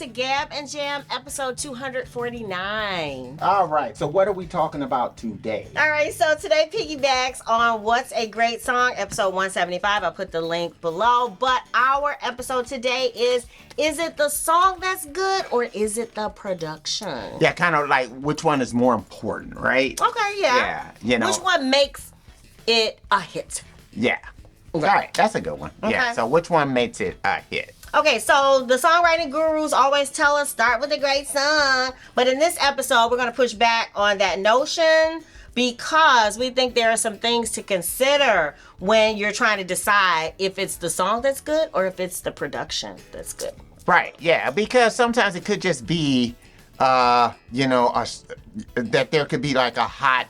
to Gab and Jam, episode 249. All right, so what are we talking about today? All right, so today piggybacks on What's a Great Song, episode 175. I'll put the link below. But our episode today is it the song that's good or is it the production? Yeah, kind of like which one is more important, right? Okay, yeah. Yeah, Which one makes it a hit? Yeah. Okay. All right, that's a good one. Okay. Yeah, so which one makes it a hit? Okay, so the songwriting gurus always tell us start with a great song. But in this episode, we're going to push back on that notion because we think there are some things to consider when you're trying to decide if it's the song that's good or if it's the production that's good. Right, yeah, because sometimes it could just be, that there could be like a hot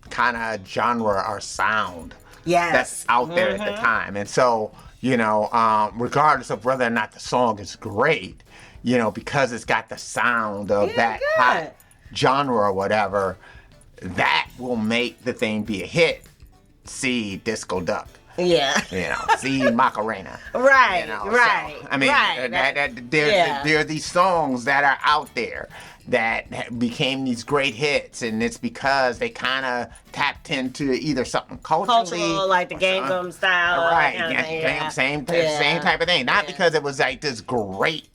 kind of genre or sound that's out there at the time. And so, regardless of whether or not the song is great, because it's got the sound of that hot genre or whatever, that will make the thing be a hit. See Disco Duck. Yeah. See Macarena. Right, right. So, I mean, there are these songs that are out there that became these great hits, and it's because they kind of tapped into either something cultural, like the Gangnam Style, right? Same type of thing. Not because it was like this great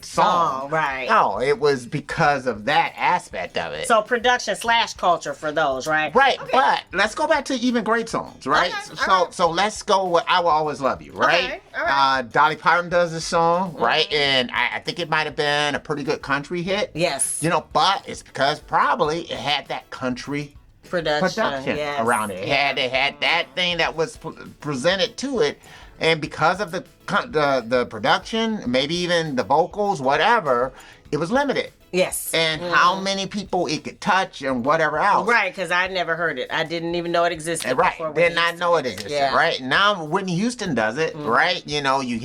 song, right? No, it was because of that aspect of it. So production / culture for those, right? Right, okay. But let's go back to even great songs, right? Okay, so let's go with "I Will Always Love You," right? Okay, all right. Dolly Parton does this song, right? And I think it might have been a pretty good country hit. Yes. But it's because probably it had that country production around it. It had that thing that was presented to it, and because of the production, maybe even the vocals, whatever, it was limited. Yes. And how many people it could touch and whatever else. Right, because I never heard it. I didn't even know it existed. Right, did not know it existed, right? Now Whitney Houston does it, right? You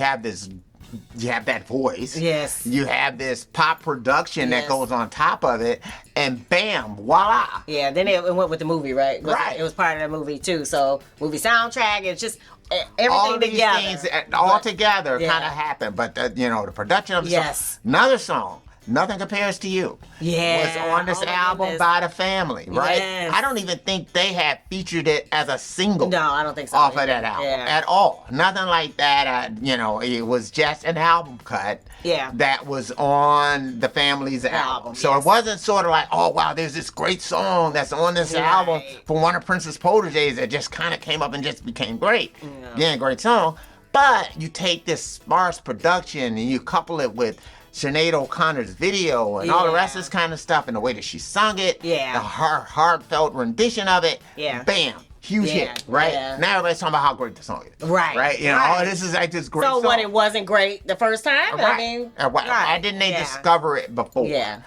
have that voice. Yes. You have this pop production that goes on top of it, and bam, voila. Yeah, then it went with the movie, right? Right. It was part of the movie, too. So, movie soundtrack, it's just everything all these together. Things all together kind of happened. But, the production of the song. Another song, Nothing Compares to You. Yeah. Was on this album by the Family, right? Yes. I don't even think they had featured it as a single. No, I don't think so. Off of that album at all. Nothing like that. It was just an album cut. Yeah. That was on the Family's album. So it wasn't sort of like, oh wow, there's this great song that's on this album from one of Prince's proteges that just kind of came up and just became great. Yeah, great song. But you take this sparse production and you couple it with Sinead O'Connor's video and all the rest of this kind of stuff and the way that she sung it, the heartfelt rendition of it, bam, huge hit, right? Now everybody's talking about how great the song is. Right. Oh, this is like this great song. So when it wasn't great the first time? Right. I mean, why didn't they discover it before? Yeah.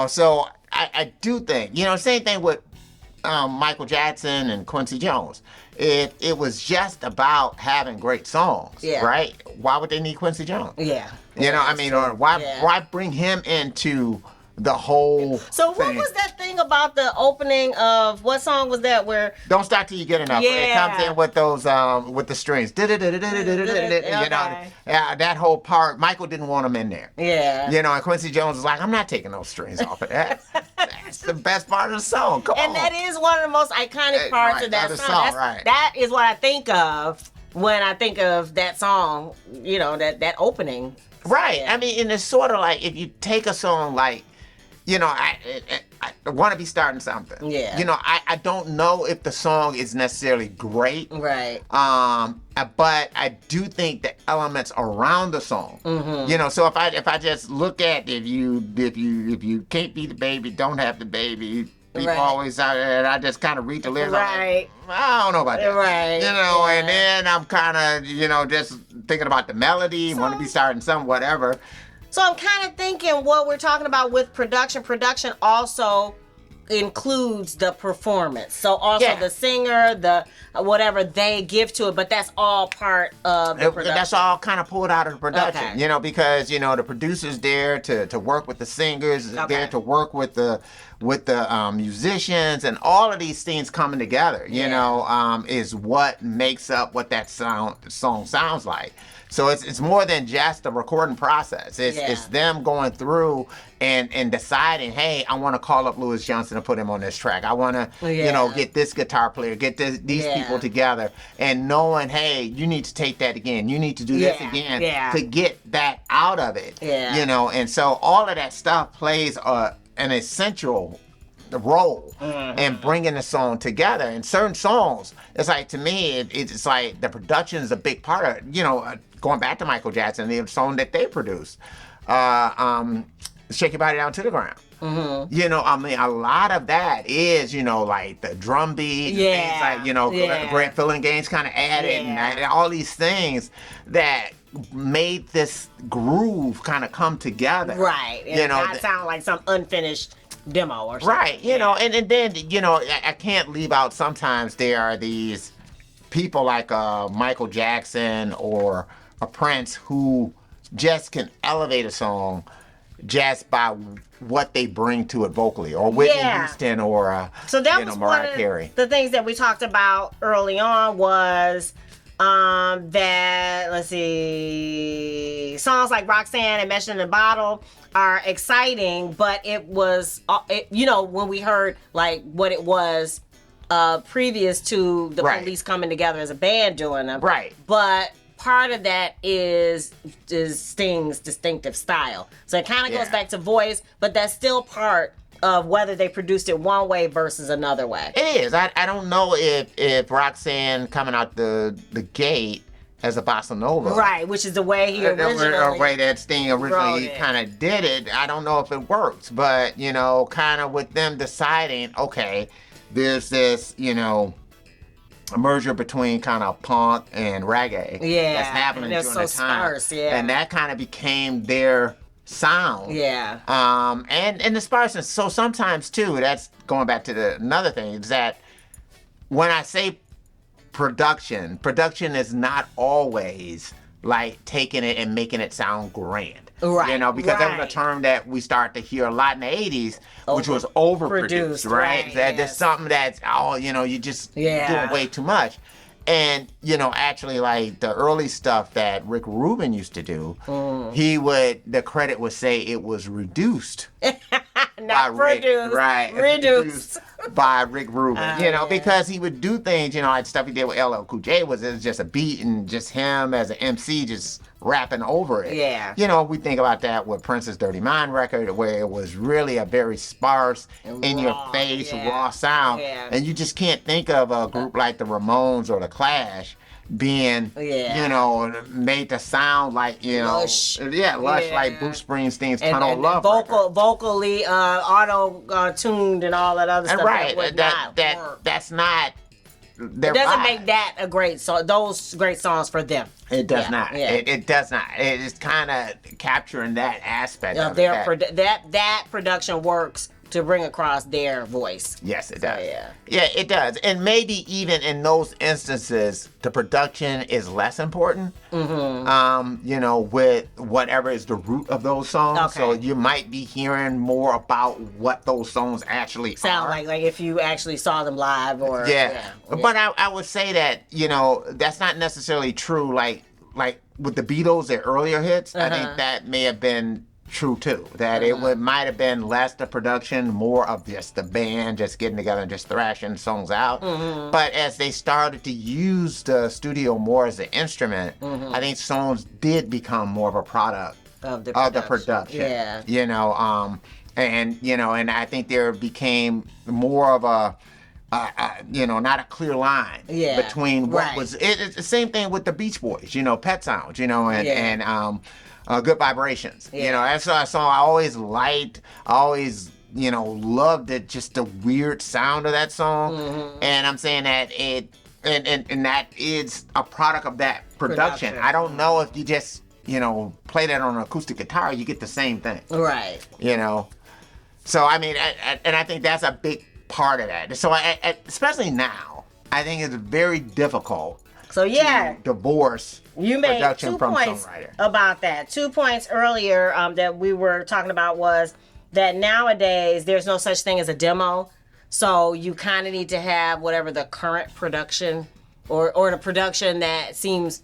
So I do think, same thing with Michael Jackson and Quincy Jones. If it was just about having great songs, right? Why would they need Quincy Jones? Yeah. Or why bring him into the whole So what thing? was that thing about the opening of, what song was that where? Don't Stop Till You Get Enough. It comes in with those, with the strings. That whole part, Michael didn't want them in there. Yeah. And Quincy Jones was like, I'm not taking those strings off of that. That's the best part of the song. Come on. And that is one of the most iconic parts of that song. That is what I think of when I think of that song, that opening. Right. Yeah. I mean, and it's sort of like if you take a song like, I want to be starting something. Yeah. I don't know if the song is necessarily great. Right. But I do think the elements around the song. Mm-hmm. So if I just look at if you can't be the baby, don't have the baby. People always out there, and I just kind of read the lyrics. Right. I don't know about that. Right. And then I'm kind of, just thinking about the melody, want to be starting something, whatever. So I'm kind of thinking what we're talking about with production. Production also includes the performance. So also the singer, the whatever they give to it, but that's all part of the production. That's all kind of pulled out of the production, because the producer's there to work with the singers, there to work with the with the musicians and all of these things coming together, you know, is what makes up what that song sounds like. So it's more than just a recording process. It's them going through and deciding, hey, I want to call up Louis Johnson and put him on this track. I want to, you know, get this guitar player, get these people together, and knowing, hey, you need to take that again. You need to do this again to get that out of it. You know, and so all of that stuff plays an essential role in bringing the song together. And certain songs, it's like, to me, it's like the production is a big part of it. You know, going back to Michael Jackson, the song that they produced, Shake Your Body Down to the Ground. You know, I mean, a lot of that is, you know, like the drum beat, things like, you know, Grant Filling Gaines kind of added, and all these things that made this groove kind of come together. Right. And you know, not sound like some unfinished demo or something. Right. You know, and then, you know, I can't leave out, sometimes there are these people like Michael Jackson or a Prince who just can elevate a song just by what they bring to it vocally, or Whitney Houston, or so that was Mariah one of Carey. The things that we talked about early on was that, let's see, songs like Roxanne and Mesh in the Bottle are exciting, but it was, you know, when we heard like what it was previous to the Police coming together as a band doing them. Right. But part of that is Sting's distinctive style. So it kind of goes back to voice, but that's still part of whether they produced it one way versus another way. It is. I don't know if Roxanne coming out the gate as a bossa nova, right, which is the way he originally, or way that Sting originally kind of did it. I don't know if it works, but you know, kind of with them deciding, okay, there's this, you know, a merger between kind of punk and reggae that's happening during the time. Sparse, and that kind of became their sound. And the sparseness. So sometimes too, that's going back to another thing, is that when I say production is not always like taking it and making it sound grand. Right. You know, because that was a term that we start to hear a lot in the 80s, which was overproduced, right? That's something that's, you know, you just doing way too much. And, you know, actually, like, the early stuff that Rick Rubin used to do, the credit would say it was reduced. Not produced. Right. Reduced by Rick Rubin, you know, because he would do things, you know, like stuff he did with LL Cool J was just a beat and just him as an MC just rapping over it. You know, we think about that with Prince's Dirty Mind record, where it was really a very sparse, in-your-face, raw sound. And you just can't think of a group like the Ramones or the Clash being, you know, made to sound like, you know, lush like Bruce Springsteen's Tunnel of Love. Vocally auto-tuned and all that other stuff. Right, that's not. It doesn't make that a great song. Those great songs for them. It does not. It does not. It's kind of capturing that aspect of it. That production works to bring across their voice. Yes, it does. Yeah, it does. And maybe even in those instances, the production is less important. You know, with whatever is the root of those songs. So you might be hearing more about what those songs actually sound like if you actually saw them live or But I would say that, you know, that's not necessarily true. Like with the Beatles, their earlier hits, I think that may have been true too. That it might have been less the production, more of just the band just getting together and just thrashing songs out. But as they started to use the studio more as an instrument, I think songs did become more of a product of the production. You know, and you know, and I think there became more of a you know, not a clear line between what was. It's the same thing with the Beach Boys. You know, Pet Sounds. You know, and Good Vibrations. You know, that's a song I always liked. I always, you know, loved it. Just the weird sound of that song. And I'm saying that and that is a product of that production. I don't know if you just, you know, play that on an acoustic guitar, you get the same thing. Right. You know. So I mean, and I think that's a big part of that. So especially now, I think it's very difficult to divorce you made production 2 from points songwriter. About that. 2 points earlier that we were talking about was that nowadays there's no such thing as a demo. So you kind of need to have whatever the current production or the production that seems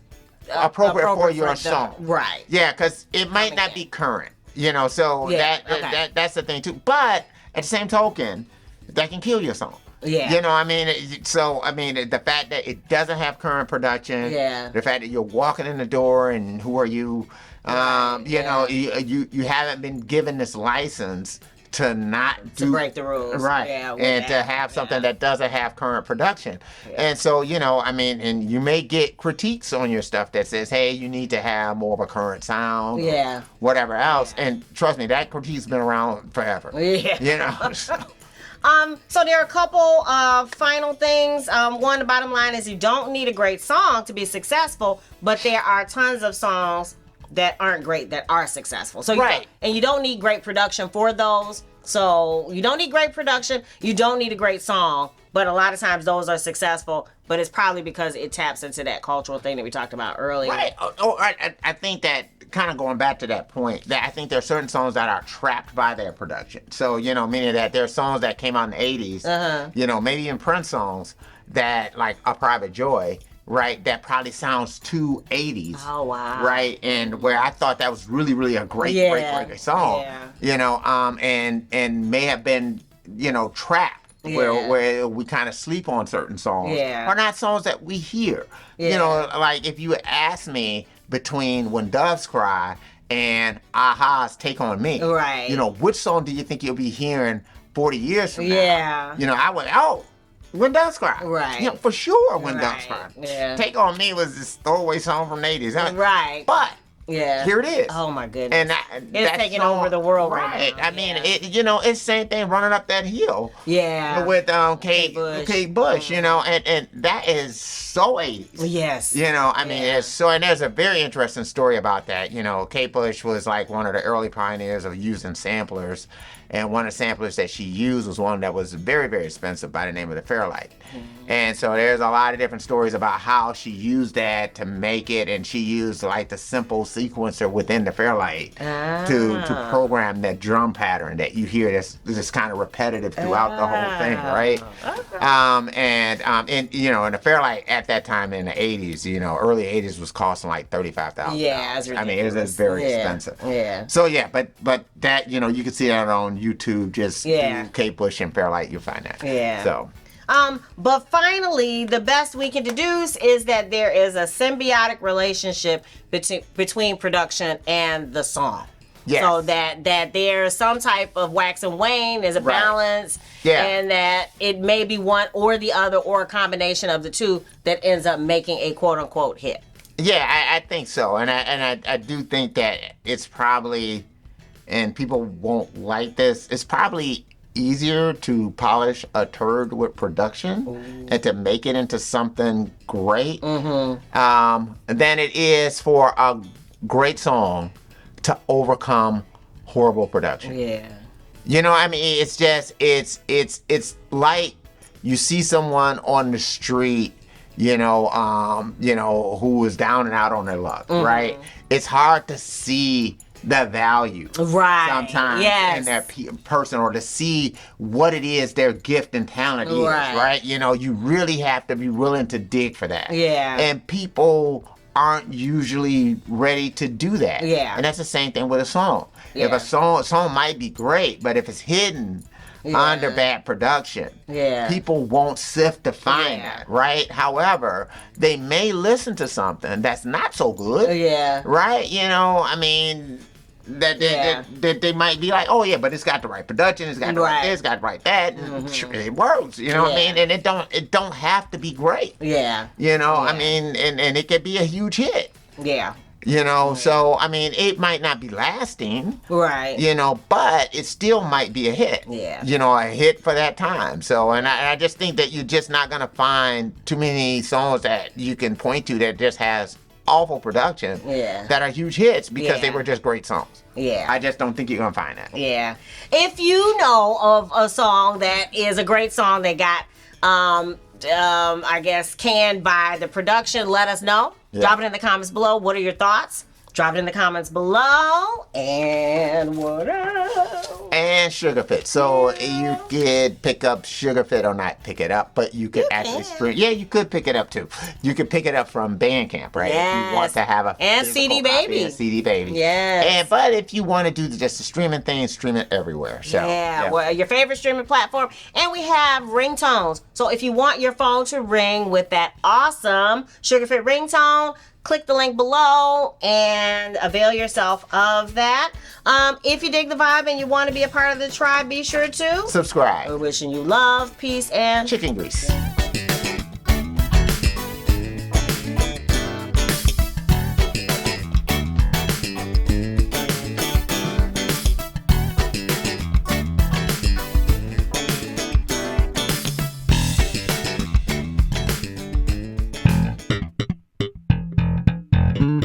appropriate for your song. Right. Yeah, because it might not be current. So that's the thing too. But at the same token, that can kill your song. Yeah. The fact that it doesn't have current production, the fact that you're walking in the door and who are you, you haven't been given this license to break the rules. Right. And to have something that doesn't have current production. And so, and you may get critiques on your stuff that says, hey, you need to have more of a current sound. Yeah. Whatever else. And trust me, that critique's been around forever. Yeah. So there are a couple final things. One, the bottom line is you don't need a great song to be successful, but there are tons of songs that aren't great that are successful. So and you don't need great production for those. So you don't need great production. You don't need a great song, but a lot of times those are successful. But it's probably because it taps into that cultural thing that we talked about earlier. Right. I think that kind of going back to that point, that I think there are certain songs that are trapped by their production. So, meaning that there are songs that came out in the 80s, maybe even Prince songs that, like A Private Joy, right, that probably sounds too 80s. Oh, wow. Right, and where I thought that was really, really a great song, and may have been, trapped. Where we kind of sleep on certain songs, or not songs that we hear. Like if you ask me between When Doves Cry and Aha's Take On Me, right? Which song do you think you'll be hearing 40 years from now? I went, When Doves Cry, right? For sure, When Doves Cry. Take On Me was this throwaway song from the 80s, right? But here it is. Oh my goodness! And it's taking over the world right now. I mean, it's the same thing running up that hill. Yeah. With Kate Bush, and that is so 80s. Yes. It's so, and there's a very interesting story about that. Kate Bush was like one of the early pioneers of using samplers. And one of the samplers that she used was one that was very, very expensive by the name of the Fairlight. And so there's a lot of different stories about how she used that to make it, and she used like the simple sequencer within the Fairlight to program that drum pattern that you hear this kind of repetitive throughout the whole thing, right? And the Fairlight at that time in the 80s, early 80s was costing like $35,000. Yeah, it's ridiculous. I mean, it was very expensive. Yeah. So but that you can see that on YouTube, just Kate Bush and Fairlight, you'll find that. Yeah. So. But finally, the best we can deduce is that there is a symbiotic relationship between production and the song. Yes. So that there's some type of wax and wane, there's a balance, and that it may be one or the other or a combination of the two that ends up making a quote-unquote hit. Yeah, I think so. And I do think that it's probably, and people won't like this, it's probably easier to polish a turd with production and to make it into something great than it is for a great song to overcome horrible production. Yeah. It's just, it's like you see someone on the street, who is down and out on their luck, right? It's hard to see the value sometimes in that person, or to see what it is their gift and talent is, right? You really have to be willing to dig for that. Yeah. And people aren't usually ready to do that. Yeah. And that's the same thing with a song. If a song might be great, but if it's hidden under bad production, people won't sift to find that, right? However, they may listen to something that's not so good, right? That they might be like, oh yeah, but it's got the right production, it's got the right this, it's got the right that, and it works, what I mean? And it don't have to be great. I mean, and it could be a huge hit. So I mean, it might not be lasting, but it still might be a hit. A hit for that time. So, and I just think that you're just not gonna find too many songs that you can point to that just has awful production that are huge hits because they were just great songs. I just don't think you're gonna find that. If you know of a song that is a great song that got I guess canned by the production, let us know. Drop it in the comments below. What are your thoughts? Drop it in the comments below. And what else? And Sugarfit. So you could pick up Sugarfit, or not pick it up, but you could actually stream. Yeah, you could pick it up too. You could pick it up from Bandcamp, right? Yes. If you want to have a and physical CD copy. Baby. And CD Baby. Yes. But if you want to do just the streaming thing, stream it everywhere. So well, your favorite streaming platform. And we have ringtones. So if you want your phone to ring with that awesome Sugarfit ringtone, click the link below and avail yourself of that. If you dig the vibe and you want to be a part of the tribe, be sure to subscribe. We're wishing you love, peace, and chicken grease.